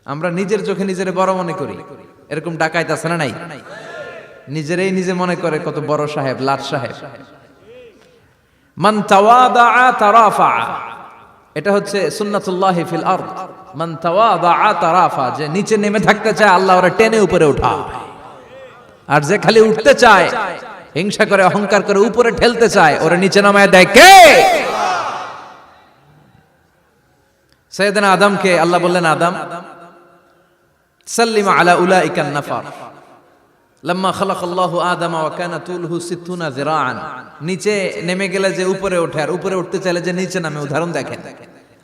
আমরা নিজের চোখে নিজের বড় মনে করি, এরকম ডাকাইত আছে না নাই? নিজেরাই নিজে মনে করে কত বড় সাহেব, লাট সাহেব। মান তাওয়াদা তারাফা, এটা হচ্ছে সুন্নাতুল্লাহি ফিল আরদ। মান তাওয়াদা তারাফা, যে নিচে নেমে থাকতে চায় আল্লাহ ওরা টেনে উপরে উঠায়, আর যে খালি উঠতে চায়, হিংসা করে অহংকার করে উপরে ঠেলতে চায়, ওরা নিচে নামায় দেয় কে? সাইয়েদনা আদমকে আল্লাহ বললেন, আদম সাল্লিমা আলা উলাইকান নাফার লাম্মা খালাকাল্লাহু আদামা ওয়া কানা তুলহু 60 যিরাআন। নিচে নেমে গেলে যে উপরে ওঠে, আর উপরে উঠতে চাইলে যে নিচে নামে। উদাহরণ দেখেন,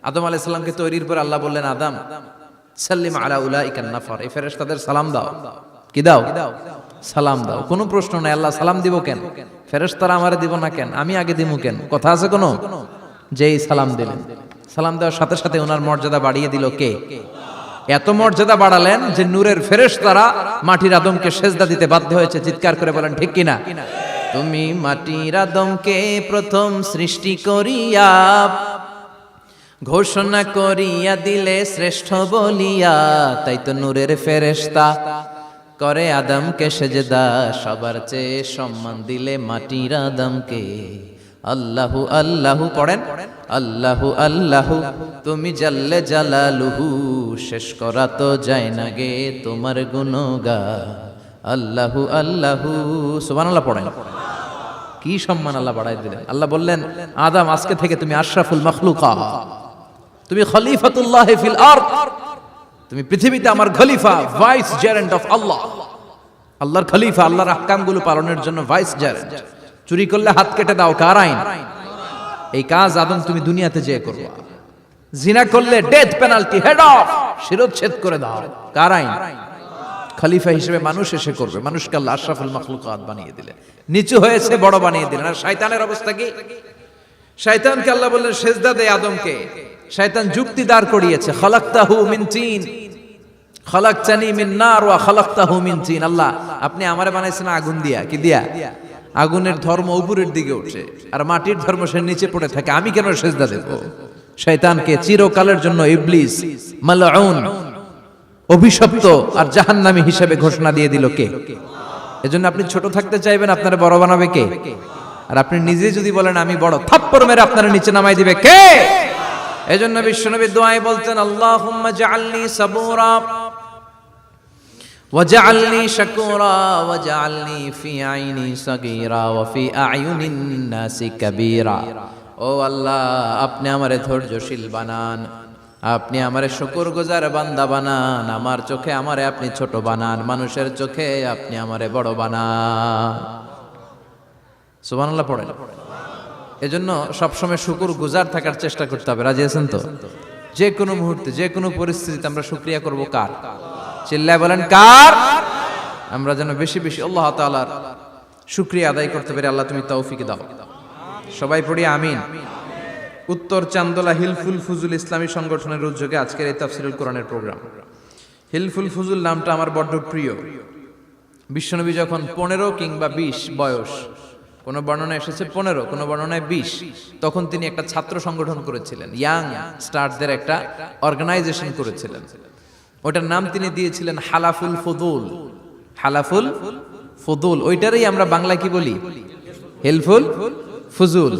আদম আলাইহিস সালামকে তৈরির পর আল্লাহ বললেন, আদম সাল্লিমা আলা উলাইকান নাফার, এই ফেরেশতাদের সালাম দাও। কি দাও? সালাম দাও। কোনো প্রশ্ন নাই, আল্লাহ সালাম দিব কেন? ফেরেশতারা আমারে দিব না কেন? আমি আগে দিব কেন? কথা আছে কোনো? যেই সালাম দিলেন, সালাম দেওয়ার সাথে সাথে ওনার মর্যাদা বাড়িয়ে দিল কে? এত মর্যাদা বাড়ালেন যে নূরের ফেরেশতারা মাটির আদমকে সেজদা দিতে বাধ্য হয়েছে। চিৎকার করে বলেন ঠিক কিনা? তুমি মাটির আদমকে প্রথম সৃষ্টি করিয়া ঘোষণা করিয়া দিলে শ্রেষ্ঠ বলিয়া, তাই তো নূরের ফেরেশতা করে আদমকে সেজদা। সবার চেয়ে সম্মান দিলে মাটির আদমকে। আল্লাহু আল্লাহু পড়েন, আল্লাহু আল্লাহু তুমি জাল্লে জালালুহু, শেষ করা তো যায় না গে তোমার গুণগান। আল্লাহু আল্লাহু, সুবহানাল্লাহ পড়েন। কি সম্মান আল্লাহ বাড়াই দিলেন। আল্লাহ বললেন, আদম আজকে থেকে তুমি আশরাফুল মাখলুকাত, তুমি খলিফাতুল্লাহ ফিল আরদ, তুমি পৃথিবীতে আমার খলিফা, ভাইস জেরেন্ট অফ আল্লাহ। আল্লাহর খলিফা, আল্লাহর আহকামগুলো পালনের জন্য ভাইস জেরেন্ট। চুরি করলে হাত কেটে দাও, কার আইন? এই কাজ আদম তুমি দুনিয়াতে যেয়ে করবা। জিনা করলে ডেথ পেনাল্টি, হেড অফ, শিরচ্ছেদ করে দাও, কার আইন? খলিফা হিসেবে মানুষ এসে করবে। মানুষকে আল্লাহ আশরাফুল মাখলুকাত বানিয়ে দিলেন, নিচু হয়েছে বড় বানিয়ে দিলেন। আর শয়তানের অবস্থা কি? শয়তানকে আল্লাহ বললেন সেজদা দে আদমকে। শয়তান যুক্তি দাঁড় করিয়েছে, খালাকতাহু মিন তিন খালাকতানি মিন নার ওয়া খালাকতাহু মিন তিন। আল্লাহ আপনি আমারে বানাইছেন আগুন দিয়া। কি দিয়া? আগুনের ধর্ম উপরের দিকে উঠে, আর মাটির ধর্ম সে নিচে পড়ে থাকে, আমি কেন সেজদা দেব? শয়তানকে চিরকালের জন্য ইবলিস মালউন, অভিশপ্ত আর জাহান্নামী হিসেবে ঘোষণা দিয়ে দিল কে? এজন্য আপনি ছোট থাকতে চাইবেন, আপনারা বড় বানাবে কে? আর আপনি নিজে যদি বলেন আমি বড়, থাপ্পড় মেরে আপনারা নিচে নামাই দিবে কে? এজন্য বিশ্বনবী দোয়ায় বলতেন, আল্লাহুম্মা জাআলনি সাবুরা ওয়াজআলনি শাকুরা ওয়াজআলনি ফি আইনি সাগীরা ওয়া ফি আ'য়ুনিন নাসি কাবীরা। ও আল্লাহ, আপনি আমারে ধৈর্যশীল বানান, আপনি আমারে শুকরগুজার বান্দা বানান, আমার চোখে আমারে আপনি ছোট বানান, মানুষের চোখে আপনি আমারে বড় বানান। সুবহানাল্লাহ পড়েন। এজন্য সবসময় শুকরগুজার থাকার চেষ্টা করতে হবে। রাজি আছেন তো? যে কোনো মুহূর্তে, যে কোনো পরিস্থিতিতে আমরা শুকরিয়া করব কার? চিল্লায় বলেন কার? আমরা যেন বেশি বেশি আল্লাহ তাআলার শুকরিয়া আদায় করতে পারি। আল্লাহ তুমি তৌফিক দাও। সবাই পড়ি আমিন। উত্তর চান্দোলা হিলফুল ফুজুল ইসলামী সংগঠনের উদ্যোগে আজকের এই তাফসীরুল কোরআনের প্রোগ্রাম। হিলফুল ফুজুল নামটা আমার বড্ড প্রিয়। বিশ্বনবী যখন 15 কিংবা 20 বয়স, কোন বর্ণনায় এসেছে 15, কোন বর্ণনায় 20, তখন তিনি একটা ছাত্র সংগঠন করেছিলেন, ইয়াং স্টারদের একটা অর্গানাইজেশন করেছিলেন। ওটার নাম তিনি দিয়েছিলেন হালাফুল ফুদুল। হালাফুল ফুদুল, ওইটারই আমরা বাংলায় কি বলি? হিলফুল ফুজুল।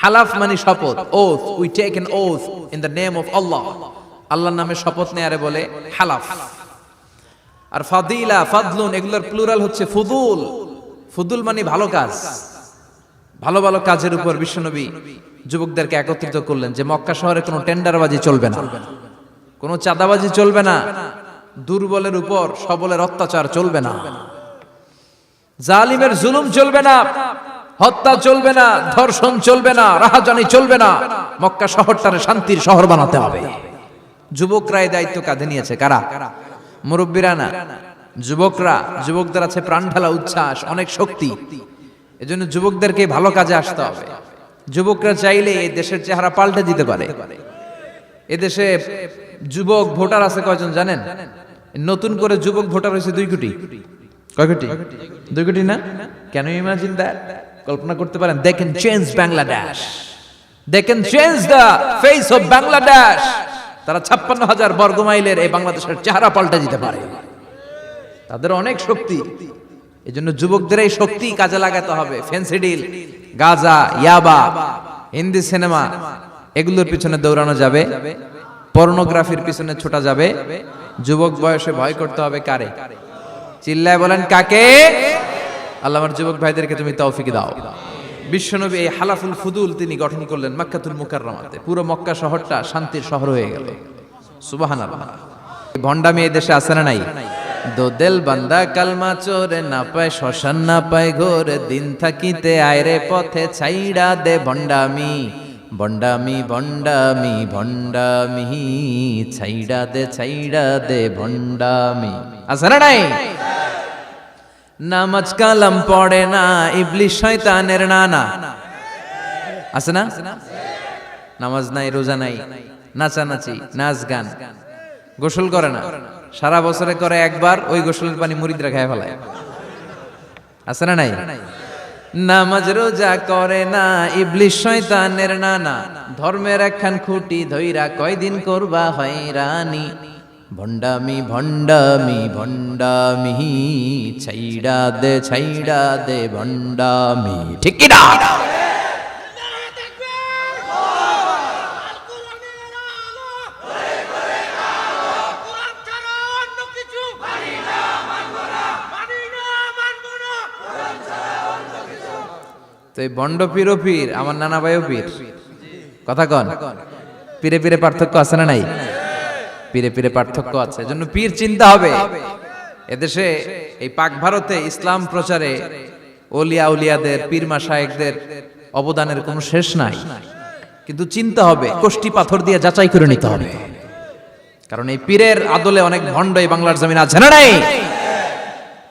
হালাফ মানে শপথ, oath, we take an oath in the name of Allah. আল্লাহর নামে শপথ নেয়ারে বলে হালাফ। আর ফাদিলা, ফাদলুন, এগুলোর প্লুরাল হচ্ছে ফুদুল। ফুদুল মানে ভালো কাজ। ভালো ভালো কাজের উপর বিশ্বনবী যুবকদেরকে একত্রিত করলেন যে মক্কা শহরে কোনো টেন্ডারবাজি চলবে না, কোনো চাঁদাবাজি চলবে না, দুর্বলের উপর সবলের অত্যাচার চলবে না, জালিমের জুলুম চলবে না, হত্যা চলবে না, ধর্ষণ চলবে না, রাহাজানি চলবে না। মক্কা শহরটারে শান্তির শহর বানাতে হবে। যুবকরা এই দায়িত্ব কাঁধে নিয়েছে। কারা? মুরব্বীরা না, যুবকরা। যুবকদের আছে প্রাণ ঢালা উচ্ছ্বাস, অনেক শক্তি। এজন্য যুবকদেরকে ভালো কাজে আসতে হবে। যুবকরা চাইলে এই দেশের চেহারা পাল্টে দিতে পারে। এদেশে যুবক ভোটার আছে কয়জন জানেন? নতুন করে যুবক ভোটার হয়েছে 2 কোটি। কয় কোটি? 2 কোটি না? Can you imagine that? কল্পনা করতে পারেন? They can change Bangladesh, they can change the face of Bangladesh. তারা 56,000 বর্গ মাইলের এই বাংলাদেশের চেহারা পাল্টে দিতে পারে। তাদের অনেক শক্তি। এই জন্য যুবকদের এই শক্তি কাজে লাগাতে হবে। ফেন্সিডিল, গাঁজা, ইয়াবা, হিন্দি সিনেমা এগুলোর পিছনে দৌড়ানো যাবে, পর্নোগ্রাফির পিছনে ছোটা যাবে। যুবক বয়সে ভয় করতে হবে কারে? চিল্লায় বলেন কাকে? আল্লাহ আমার যুবক ভাইদেরকে তুমি তৌফিক দাও। বিশ্বনবী এই হালাফুল ফুদুল তিনি গঠন করলেন মক্কাতুল মুকাররমাতে। পুরো মক্কা শহরটা শান্তির শহর হয়ে গেল। সুবহানাল্লাহ। ভণ্ডামি এই দেশে আছে না নাই? দো দিল বান্দা কালমা চোরে, না পায় শ্মশান না পায় ঘোর, দিন থাকিতে আয়রে পথে ছাইড়া দে ভণ্ডামি। ভণ্ডামি ভণ্ডামি ভণ্ডামি, ছাইড়া দে ভণ্ডামি। আছে না নাই? নামাজ কালাম পড়ে না, ইবলিশ শয়তানের নানা। আছে না? নামাজ নাই, রোজা নাই, নাচানাচি, নাচ গান, গোসল করে না, সারা বছরে করে একবার, ওই গোসলের পানি মুরিদরা খেয়ে ফেলায়। আছে না নাই? নামাজ রোজা করে না, ইবলিশ শয়তানের নানা, ধর্মের একখান খুঁটি ধইরা কয়দিন করবা হয়রানি। ভণ্ডামি ভণ্ডামি ভণ্ডামি, ছাইড়া দে ভণ্ডামি। ঠিক কি না? তো এই ভণ্ড পীরও পীর, আমার নানা ভাইও পীর। কথা কন, পীরে পীরে পার্থক্য আছে না নাই? পীরে পীরে পার্থক্য আছে। এজন্য পীর চিন্তা হবে। এদেশে এই পাক ভারতে ইসলাম প্রচারে ওলিয়া উলিয়াদের, পীর মাশায়েখদের অবদানের কোনো শেষ নাই। কিন্তু চিন্তা হবে, কষ্টি পাথর দিয়ে যাচাই করে নিতে হবে। কারণ এই পীরের আদলে অনেক ভণ্ড এই বাংলার জমিন আছে না নাই?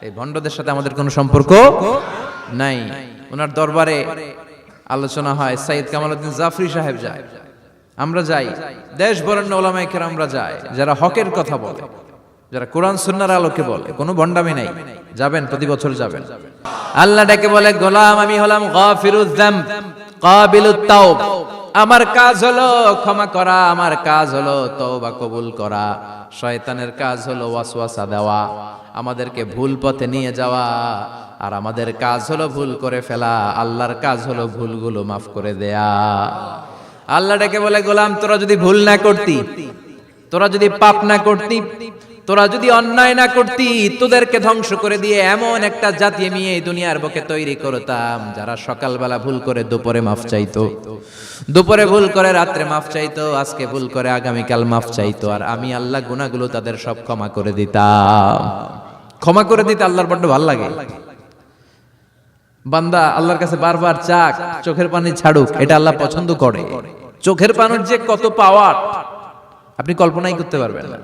এই ভণ্ডদের সাথে আমাদের কোনো সম্পর্ক নাই। ওনার দরবারে আলোচনা হয়, সাইয়্যিদ কামালউদ্দিন জাফরি সাহেব যায়, আমরা যাই, দেশ বরেণ্য ওলামায়ে কেরামরা যায়, যারা হকের কথা বলে, যারা কোরআন সুন্নাহর আলোকে বলে, কোনো ভণ্ডামি নাই। যাবেন, প্রতি বছর যাবেন। আল্লাহ ডেকে বলে, গোলাম আমি হলাম গাফিরুয যামব কাবিলুত তাওব। আমার কাজ হলো ক্ষমা করা, আমার কাজ হলো তওবা কবুল করা। শয়তানের কাজ হলো ওয়াসওয়াসা দেওয়া, আমাদেরকে ভুল পথে নিয়ে যাওয়া। আর আমাদের কাজ হলো ভুল করে ফেলা, আল্লাহর কাজ হলো ভুলগুলো মাফ করে দেয়া। আল্লাহ ডেকে বলে, গোলাম তোরা যদি ভুল না করতি, তোরা যদি পাপ না করতি, তোরা যদি অন্যায় না করতি, তোদেরকে ধ্বংস করে দিয়ে এমন একটা জাতি আমি এই দুনিয়ার বুকে তৈরি করতাম, যারা সকালবেলা ভুল করে দুপুরে মাফ চাইতো, দুপুরে ভুল করে রাত্রে মাফ চাইতো, আজকে ভুল করে আগামীকাল মাফ চাইতো। আর আমি আল্লাহ গুনাহগুলো তাদের সব ক্ষমা করে দিতাম। ক্ষমা করে দিতে আল্লাহর বড্ড ভালো লাগে। বান্দা আল্লাহর কাছে বারবার চাক, চোখের পানি ছাড়ুক, এটা আল্লাহ পছন্দ করে। চোখের পানির যে কত পাওয়ার আপনি কল্পনাই করতে পারবেন না।